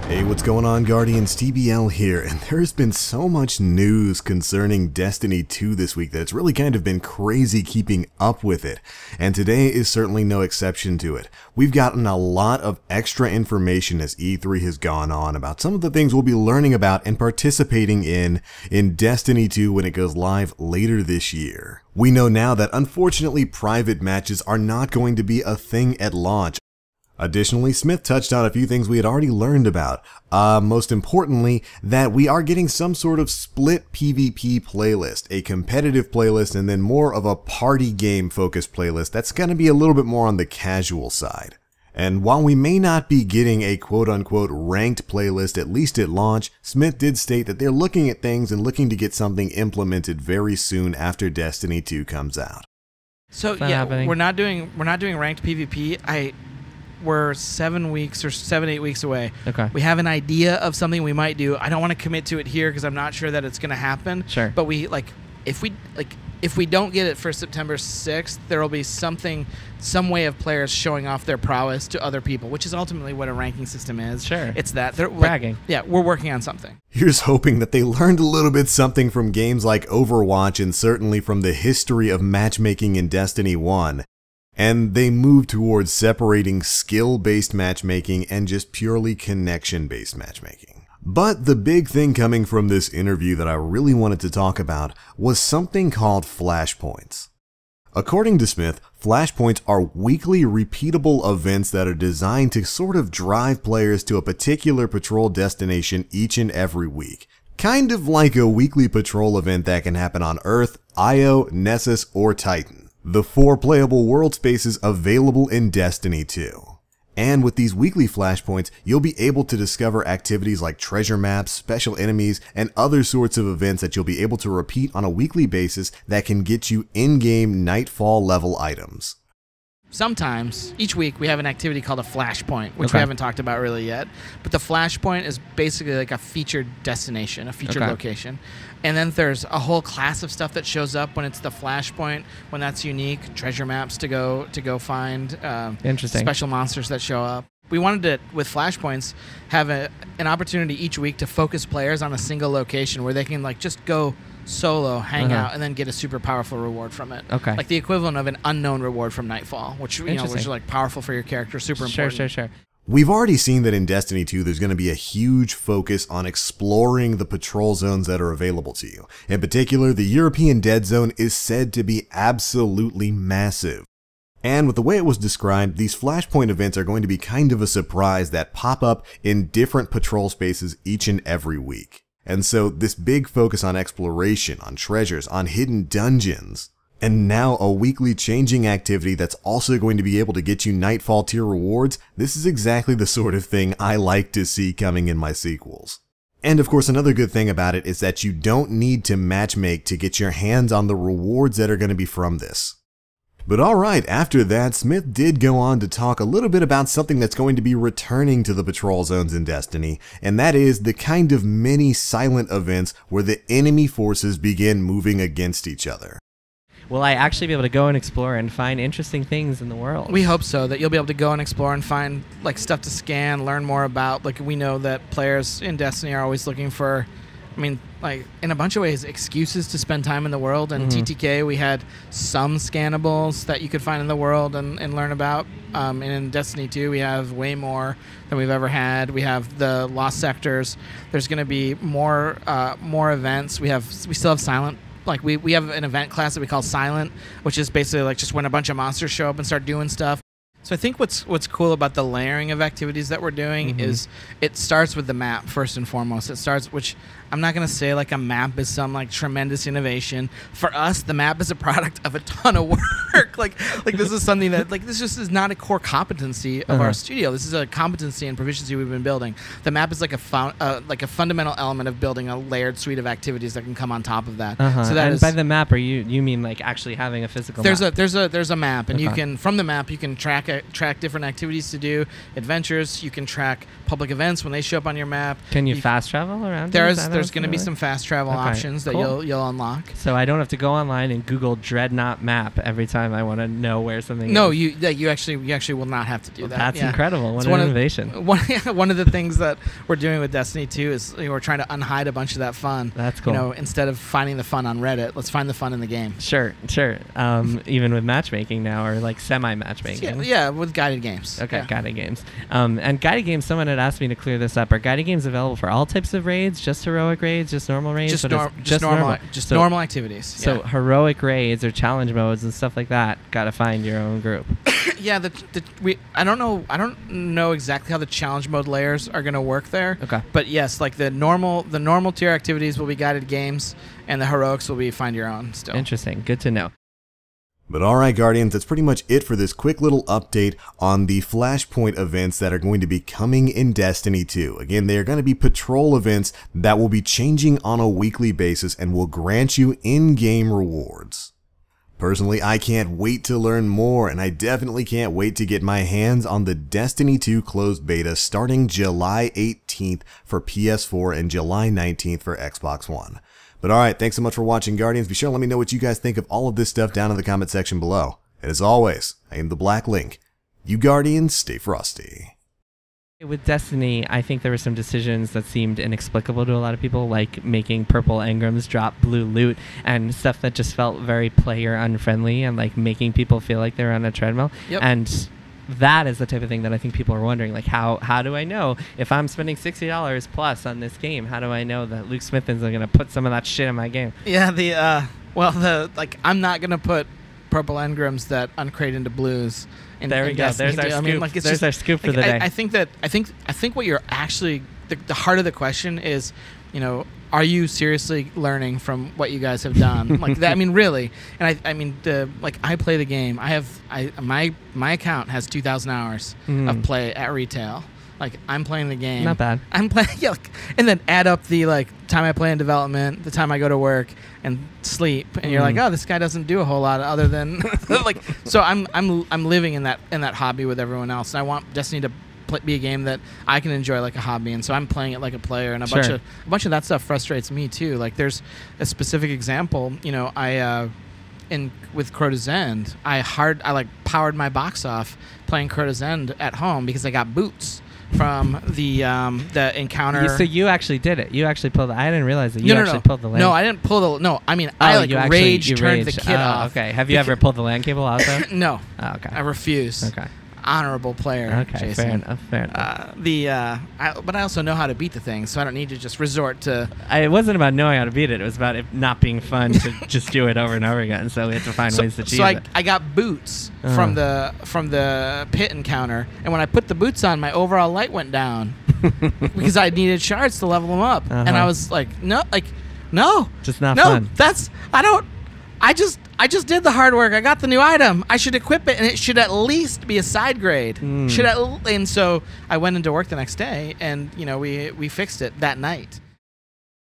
Hey, what's going on, Guardians? TBL here, and there's been so much news concerning Destiny 2 this week that it's really kind of been crazy keeping up with it, and today is certainly no exception to it. We've gotten a lot of extra information as E3 has gone on about some of the things we'll be learning about and participating in Destiny 2 when it goes live later this year. We know now that unfortunately private matches are not going to be a thing at launch. Additionally, Smith touched on a few things we had already learned about. Most importantly, that we are getting some sort of split PvP playlist, a competitive playlist, and then more of a party game focused playlist that's going to be a little bit more on the casual side. And while we may not be getting a quote-unquote ranked playlist, at least at launch, Smith did state that they're looking at things and looking to get something implemented very soon after Destiny 2 comes out. So yeah, we're not doing ranked PvP. We're 7 weeks or 7-8 weeks away. Okay. We have an idea of something we might do. I don't want to commit to it here because I'm not sure that it's going to happen. Sure. But if we don't get it for September 6th, there will be some way of players showing off their prowess to other people, which is ultimately what a ranking system is. Sure. It's that they're bragging. Yeah, we're working on something. Here's hoping that they learned a little bit something from games like Overwatch and certainly from the history of matchmaking in Destiny 1. And they move towards separating skill-based matchmaking and just purely connection-based matchmaking. But the big thing coming from this interview that I really wanted to talk about was something called Flashpoints. According to Smith, Flashpoints are weekly repeatable events that are designed to sort of drive players to a particular patrol destination each and every week. Kind of like a weekly patrol event that can happen on Earth, Io, Nessus, or Titan. The 4 playable world spaces available in Destiny 2. And with these weekly flashpoints, you'll be able to discover activities like treasure maps, special enemies, and other sorts of events that you'll be able to repeat on a weekly basis that can get you in-game Nightfall level items. Sometimes, each week, we have an activity called a flashpoint, which we haven't talked about really yet. But the flashpoint is basically like a featured destination, a featured location. And then there's a whole class of stuff that shows up when it's the flashpoint, when that's unique, treasure maps to go find, special monsters that show up. We wanted to, with flashpoints, have an opportunity each week to focus players on a single location where they can just go solo, hang out, and then get a super powerful reward from it. Okay. Like the equivalent of an unknown reward from Nightfall, which which is powerful for your character, super important. Sure. We've already seen that in Destiny 2 there's going to be a huge focus on exploring the patrol zones that are available to you. In particular, the European Dead Zone is said to be absolutely massive. And with the way it was described, these flashpoint events are going to be kind of a surprise that pop up in different patrol spaces each and every week. And so this big focus on exploration, on treasures, on hidden dungeons, and now a weekly changing activity that's also going to be able to get you Nightfall tier rewards, this is exactly the sort of thing I like to see coming in my sequels. And of course, another good thing about it is that you don't need to matchmake to get your hands on the rewards that are going to be from this. But alright, after that, Smith did go on to talk a little bit about something that's going to be returning to the patrol zones in Destiny, and that is the kind of mini silent events where the enemy forces begin moving against each other. Will I actually be able to go and explore and find interesting things in the world? We hope so, that you'll be able to go and explore and find stuff to scan, learn more about. We know that players in Destiny are always looking for, in a bunch of ways, excuses to spend time in the world. And TTK, we had some scannables that you could find in the world and learn about. And in Destiny 2, we have way more than we've ever had. We have the Lost Sectors. There's going to be more events. We still have Silent. We have an event class that we call Silent, which is basically just when a bunch of monsters show up and start doing stuff. So I think what's cool about the layering of activities that we're doing is it starts with the map first and foremost. It starts, which I'm not going to say a map is some tremendous innovation. For us, the map is a product of a ton of work. This is something that this just is not a core competency of our studio. This is a competency and proficiency we've been building. The map is a fundamental element of building a layered suite of activities that can come on top of that. So that by the map, you mean actually having a physical map? There's a map, and you can, from the map, you can track track different activities to do, adventures. You can track public events when they show up on your map. Can you fast travel around? There's going to be some fast travel options that you'll unlock. So I don't have to go online and Google Dreadnought map every time I want to know where something is. No, you actually will not have to do that. That's incredible. What an innovation. One of the things that we're doing with Destiny 2 is we're trying to unhide a bunch of that fun. That's cool. Instead of finding the fun on Reddit, let's find the fun in the game. Sure. Even with matchmaking now, or like semi-matchmaking. Yeah, with guided games. Okay, yeah. Guided games. And guided games, someone had asked me to clear this up. Are guided games available for all types of raids? Just heroic raids? Just normal raids? Just normal activities. So heroic raids or challenge modes and stuff like that, gotta find your own group. Yeah, I don't know exactly how the challenge mode layers are going to work there. Okay. But yes, like the normal tier activities will be guided games, and the heroics will be find your own still. Interesting. Good to know. But alright Guardians, that's pretty much it for this quick little update on the Flashpoint events that are going to be coming in Destiny 2. Again, they are going to be patrol events that will be changing on a weekly basis and will grant you in-game rewards. Personally, I can't wait to learn more, and I definitely can't wait to get my hands on the Destiny 2 closed beta starting July 18th for PS4 and July 19th for Xbox One. But alright, thanks so much for watching, Guardians. Be sure to let me know what you guys think of all of this stuff down in the comment section below. And as always, I am the Black Link. You Guardians, stay frosty. With Destiny, I think there were some decisions that seemed inexplicable to a lot of people, like making purple engrams drop blue loot and stuff that just felt very player unfriendly and like making people feel like they're on a treadmill. Yep. And that is the type of thing that I think people are wondering, like how do I know if I'm spending $60 plus on this game? How do I know that Luke Smith is going to put some of that shit in my game? Yeah, I'm not going to put purple engrams that uncrate into blues. There we go. There's our scoop. There's our scoop for the day. I think what you're actually the heart of the question is, are you seriously learning from what you guys have done? Like that. I mean, really. And I play the game. My account has 2,000 hours of play at retail. Like I'm playing the game. Not bad. I'm playing, and then add up the time I play in development, the time I go to work and sleep, and you're like, oh, this guy doesn't do a whole lot other than So I'm living in that hobby with everyone else, and I want Destiny to be a game that I can enjoy like a hobby, and so I'm playing it like a player, and a bunch of that stuff frustrates me too. Like there's a specific example, with Crota's End, I powered my box off playing Crota's End at home because I got boots from the encounter. So you actually did it. You actually pulled. I didn't realize that you actually pulled the LAN. No, I didn't pull the. No, I mean I turned the kit off. Okay. Have you ever pulled the LAN cable out though? No. Oh, okay. I refuse. Okay. Honorable player. Okay. Jason. Fair enough. But I also know how to beat the thing, so I don't need to just resort to. It wasn't about knowing how to beat it. It was about it not being fun to just do it over and over again. So we had to find ways to cheat it. I got boots from the pit encounter, and when I put the boots on, my overall light went down because I needed shards to level them up, and I was like, no, just not fun. I just did the hard work. I got the new item. I should equip it, and it should at least be a side grade. And so I went into work the next day, and we fixed it that night.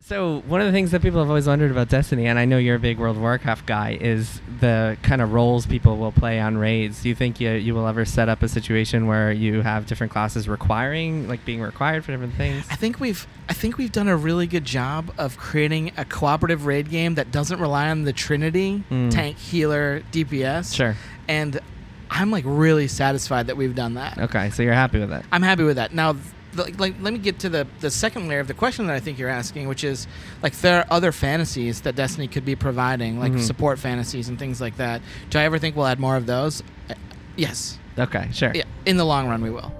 So one of the things that people have always wondered about Destiny, and I know you're a big World of Warcraft guy, is the kind of roles people will play on raids. Do you think you will ever set up a situation where you have different classes being required for different things? I think we've done a really good job of creating a cooperative raid game that doesn't rely on the Trinity, tank, healer, DPS. Sure. And I'm really satisfied that we've done that. Okay, so you're happy with that. I'm happy with that. Now, let me get to the second layer of the question that I think you're asking, which is there are other fantasies that Destiny could be providing, like support fantasies and things like that. Do I ever think we'll add more of those? Yes. Okay, sure. Yeah, in the long run we will.